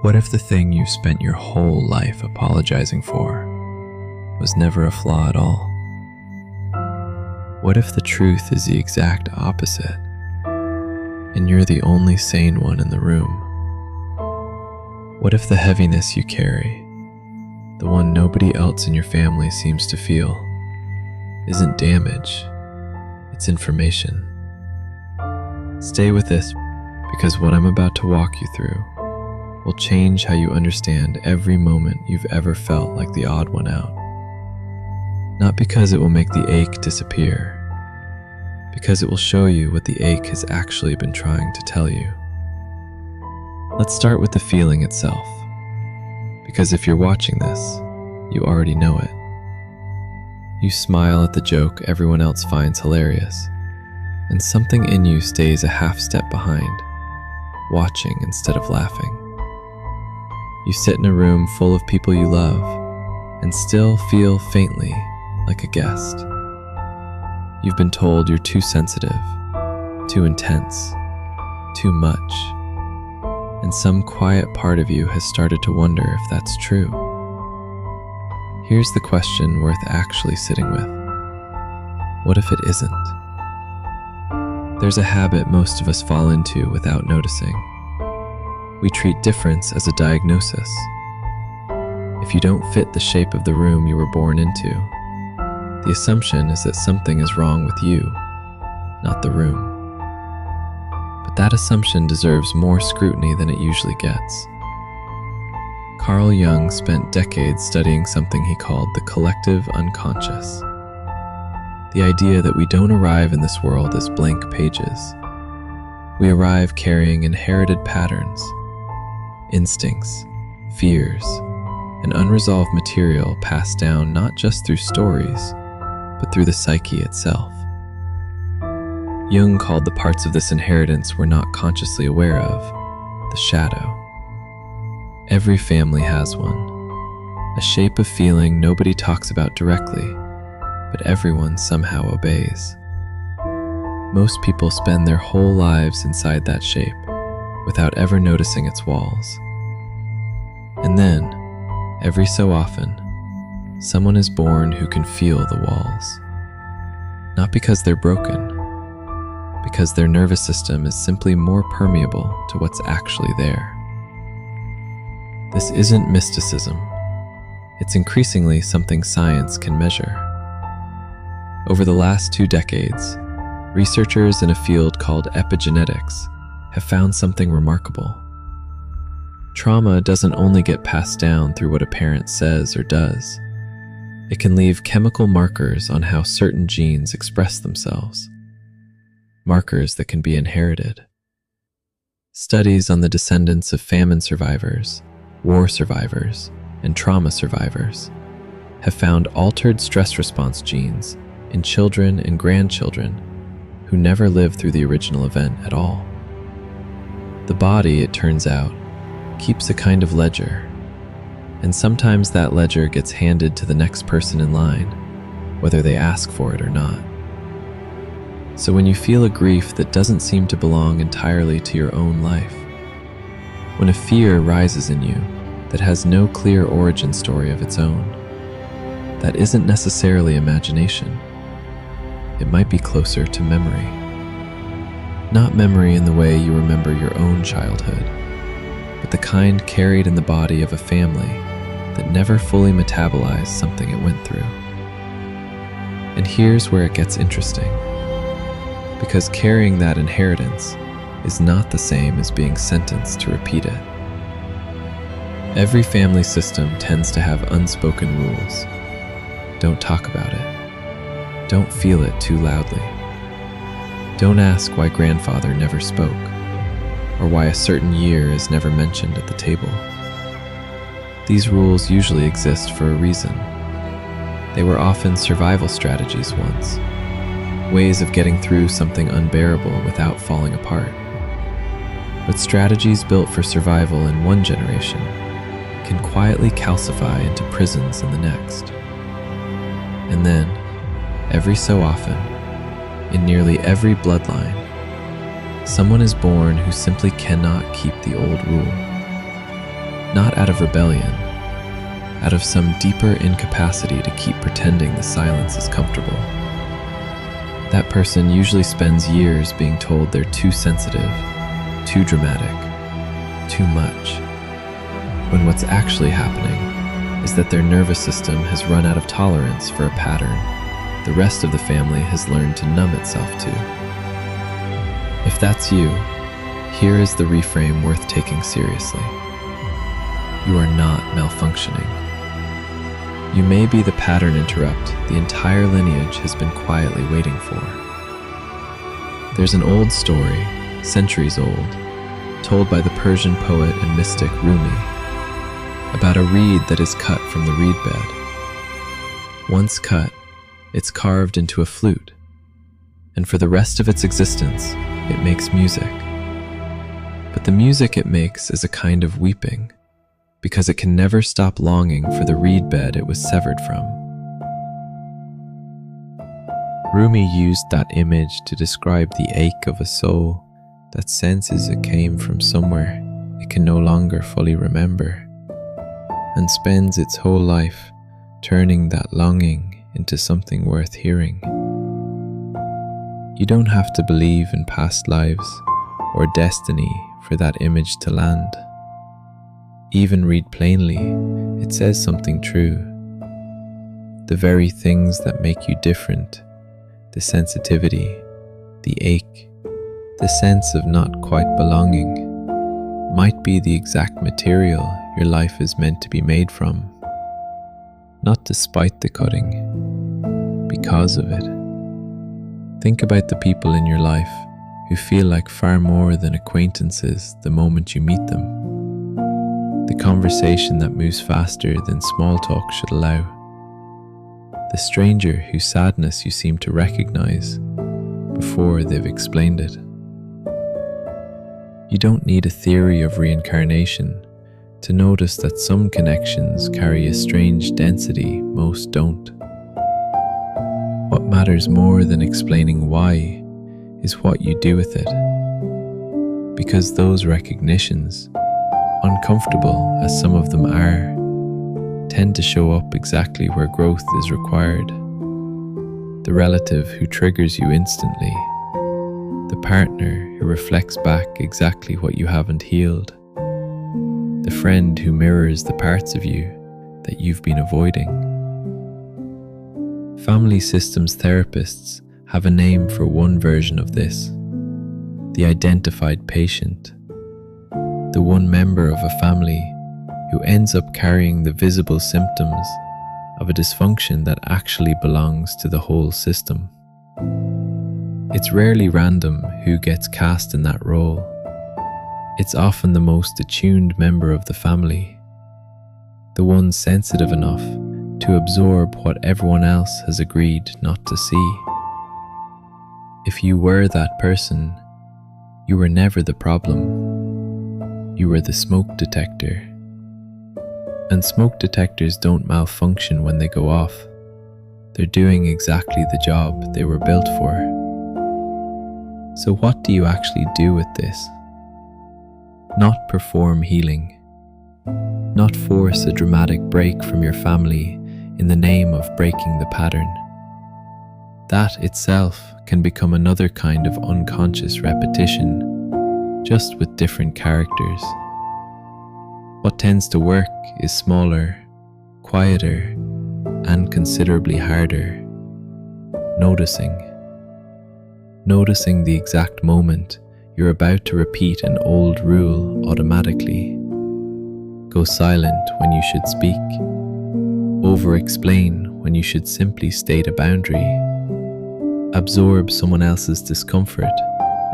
What if the thing you spent your whole life apologizing for was never a flaw at all? What if the truth is the exact opposite, and you're the only sane one in the room? What if the heaviness you carry, the one nobody else in your family seems to feel, isn't damage, it's information? Stay with this, because what I'm about to walk you through will change how you understand every moment you've ever felt like the odd one out. Not because it will make the ache disappear, because it will show you what the ache has actually been trying to tell you. Let's start with the feeling itself, because if you're watching this, you already know it. You smile at the joke everyone else finds hilarious, and something in you stays a half step behind, watching instead of laughing. You sit in a room full of people you love, and still feel faintly like a guest. You've been told you're too sensitive, too intense, too much, and some quiet part of you has started to wonder if that's true. Here's the question worth actually sitting with. What if it isn't? There's a habit most of us fall into without noticing. We treat difference as a diagnosis. If you don't fit the shape of the room you were born into, the assumption is that something is wrong with you, not the room. But that assumption deserves more scrutiny than it usually gets. Carl Jung spent decades studying something he called the collective unconscious. The idea that we don't arrive in this world as blank pages. We arrive carrying inherited patterns, instincts, fears, and unresolved material passed down not just through stories, but through the psyche itself. Jung called the parts of this inheritance we're not consciously aware of the shadow. Every family has one, a shape of feeling nobody talks about directly, but everyone somehow obeys. Most people spend their whole lives inside that shape without ever noticing its walls. And then, every so often, someone is born who can feel the walls. Not because they're broken, because their nervous system is simply more permeable to what's actually there. This isn't mysticism. It's increasingly something science can measure. Over the last 2 decades, researchers in a field called epigenetics have found something remarkable. Trauma doesn't only get passed down through what a parent says or does. It can leave chemical markers on how certain genes express themselves. Markers that can be inherited. Studies on the descendants of famine survivors, war survivors, and trauma survivors have found altered stress response genes in children and grandchildren who never lived through the original event at all. The body, it turns out, keeps a kind of ledger, and sometimes that ledger gets handed to the next person in line, whether they ask for it or not. So when you feel a grief that doesn't seem to belong entirely to your own life, when a fear rises in you that has no clear origin story of its own, that isn't necessarily imagination. It might be closer to memory. Not memory in the way you remember your own childhood, but the kind carried in the body of a family that never fully metabolized something it went through. And here's where it gets interesting, because carrying that inheritance is not the same as being sentenced to repeat it. Every family system tends to have unspoken rules. Don't talk about it. Don't feel it too loudly. Don't ask why grandfather never spoke, or why a certain year is never mentioned at the table. These rules usually exist for a reason. They were often survival strategies once, ways of getting through something unbearable without falling apart. But strategies built for survival in one generation can quietly calcify into prisons in the next. And then, every so often, in nearly every bloodline, someone is born who simply cannot keep the old rule. not out of rebellion, out of some deeper incapacity to keep pretending the silence is comfortable. That person usually spends years being told they're too sensitive, too dramatic, too much, when what's actually happening is that their nervous system has run out of tolerance for a pattern the rest of the family has learned to numb itself to. If that's you, here is the reframe worth taking seriously. You are not malfunctioning. You may be the pattern interrupt the entire lineage has been quietly waiting for. There's an old story, centuries old, told by the Persian poet and mystic Rumi, about a reed that is cut from the reed bed. Once cut, it's carved into a flute, and for the rest of its existence, it makes music. But the music it makes is a kind of weeping, because it can never stop longing for the reed bed it was severed from. Rumi used that image to describe the ache of a soul that senses it came from somewhere it can no longer fully remember, and spends its whole life turning that longing into something worth hearing. You don't have to believe in past lives or destiny for that image to land. Even read plainly, it says something true. The very things that make you different, the sensitivity, the ache, the sense of not quite belonging, might be the exact material your life is meant to be made from. Not despite the cutting, because of it. Think about the people in your life who feel like far more than acquaintances the moment you meet them. The conversation that moves faster than small talk should allow. The stranger whose sadness you seem to recognize before they've explained it. You don't need a theory of reincarnation to notice that some connections carry a strange density most don't. What matters more than explaining why is what you do with it. Because those recognitions, uncomfortable as some of them are, tend to show up exactly where growth is required. The relative who triggers you instantly, the partner who reflects back exactly what you haven't healed, the friend who mirrors the parts of you that you've been avoiding. Family systems therapists have a name for one version of this: the identified patient, the one member of a family who ends up carrying the visible symptoms of a dysfunction that actually belongs to the whole system. It's rarely random who gets cast in that role. It's often the most attuned member of the family, the one sensitive enough to absorb what everyone else has agreed not to see. If you were that person, you were never the problem. You were the smoke detector. And smoke detectors don't malfunction when they go off. They're doing exactly the job they were built for. So what do you actually do with this? Not perform healing. Not force a dramatic break from your family in the name of breaking the pattern. That itself can become another kind of unconscious repetition, just with different characters. What tends to work is smaller, quieter, and considerably harder. Noticing. Noticing the exact moment you're about to repeat an old rule automatically. Go silent when you should speak. Over-explain when you should simply state a boundary. Absorb someone else's discomfort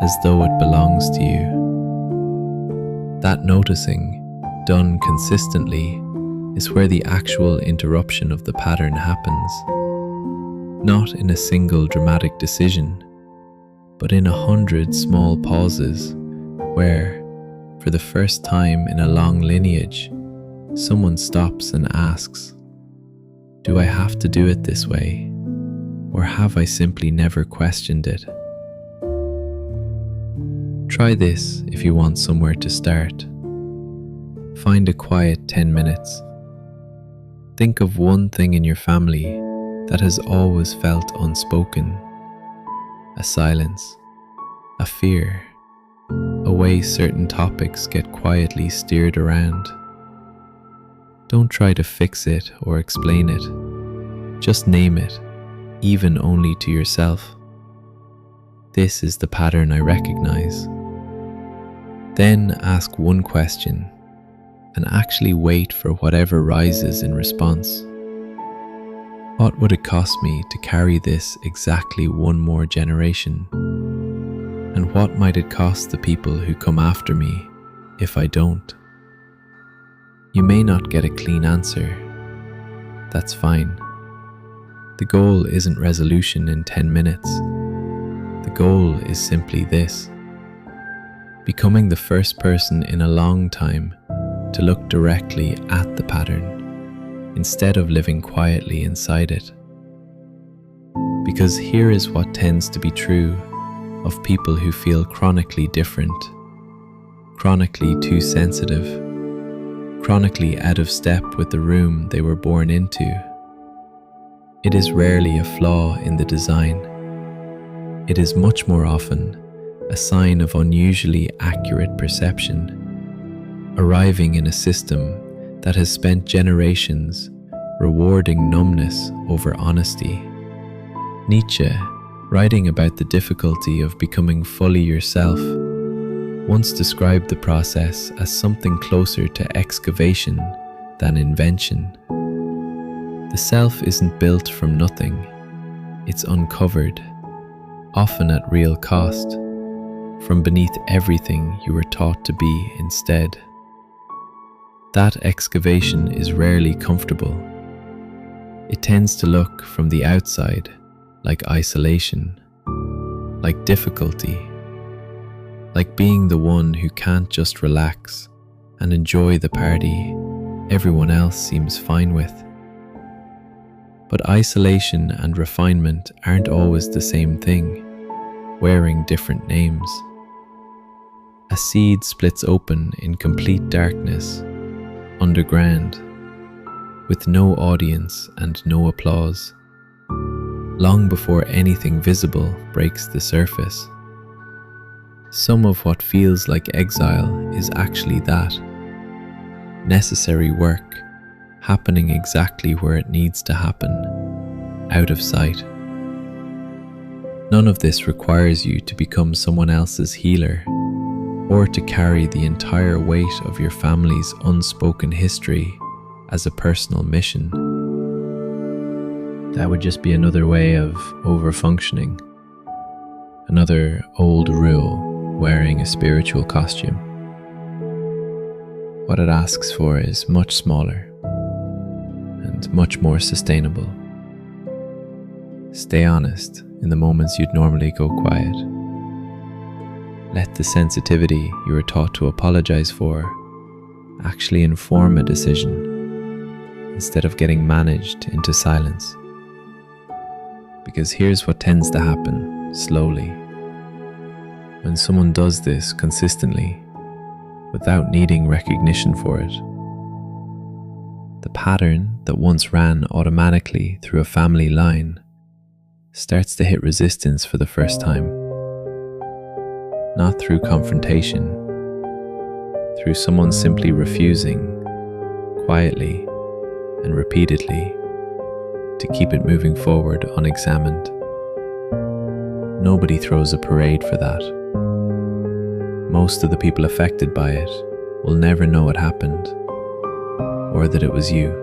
as though it belongs to you. That noticing, done consistently, is where the actual interruption of the pattern happens. Not in a single dramatic decision, but in 100 small pauses where, for the first time in a long lineage, someone stops and asks, "Do I have to do it this way? Or have I simply never questioned it?" Try this if you want somewhere to start. Find a quiet 10 minutes. Think of one thing in your family that has always felt unspoken. A silence, a fear, a way certain topics get quietly steered around. Don't try to fix it or explain it. Just name it, even only to yourself. This is the pattern I recognize. Then ask one question and actually wait for whatever rises in response. What would it cost me to carry this exactly one more generation? And what might it cost the people who come after me if I don't? You may not get a clean answer. That's fine. The goal isn't resolution in 10 minutes. The goal is simply this: becoming the first person in a long time to look directly at the pattern instead of living quietly inside it. Because here is what tends to be true of people who feel chronically different, chronically too sensitive, chronically out of step with the room they were born into. It is rarely a flaw in the design. It is much more often a sign of unusually accurate perception, arriving in a system that has spent generations rewarding numbness over honesty. Nietzsche, writing about the difficulty of becoming fully yourself, once described the process as something closer to excavation than invention. The self isn't built from nothing, it's uncovered, often at real cost, from beneath everything you were taught to be instead. That excavation is rarely comfortable. It tends to look from the outside like isolation, like difficulty, like being the one who can't just relax and enjoy the party everyone else seems fine with. But isolation and refinement aren't always the same thing, wearing different names. A seed splits open in complete darkness, underground, with no audience and no applause, long before anything visible breaks the surface. Some of what feels like exile is actually that. Necessary work, happening exactly where it needs to happen, out of sight. None of this requires you to become someone else's healer, or to carry the entire weight of your family's unspoken history as a personal mission. That would just be another way of overfunctioning, another old rule wearing a spiritual costume. What it asks for is much smaller and much more sustainable. Stay honest in the moments you'd normally go quiet. Let the sensitivity you were taught to apologize for actually inform a decision instead of getting managed into silence. Because here's what tends to happen slowly. When someone does this consistently, without needing recognition for it, the pattern that once ran automatically through a family line starts to hit resistance for the first time. Not through confrontation, through someone simply refusing, quietly and repeatedly, to keep it moving forward unexamined. Nobody throws a parade for that. Most of the people affected by it will never know it happened, or that it was you.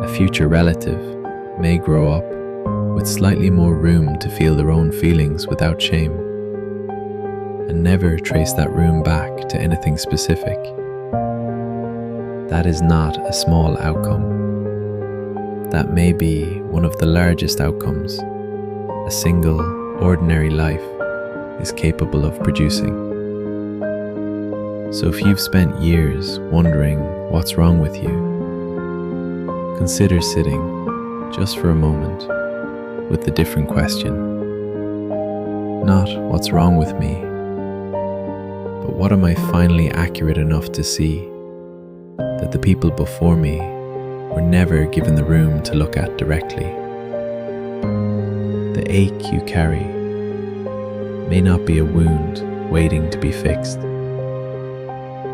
A future relative may grow up with slightly more room to feel their own feelings without shame, and never trace that room back to anything specific. That is not a small outcome. That may be one of the largest outcomes a single, ordinary life is capable of producing. So if you've spent years wondering what's wrong with you, consider sitting, just for a moment, with the different question. Not what's wrong with me, but But what am I finally accurate enough to see? That the people before me were never given the room to look at directly. The ache you carry may not be a wound waiting to be fixed.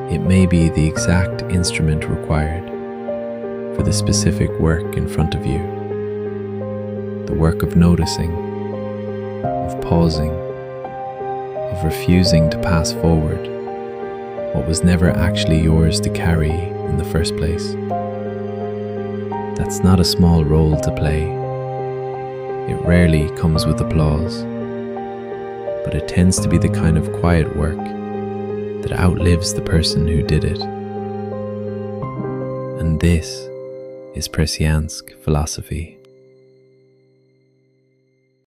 It may be the exact instrument required for the specific work in front of you. The work of noticing, of pausing, of refusing to pass forward what was never actually yours to carry in the first place. That's not a small role to play. It rarely comes with applause, but it tends to be the kind of quiet work that outlives the person who did it. And this is Persiansk philosophy.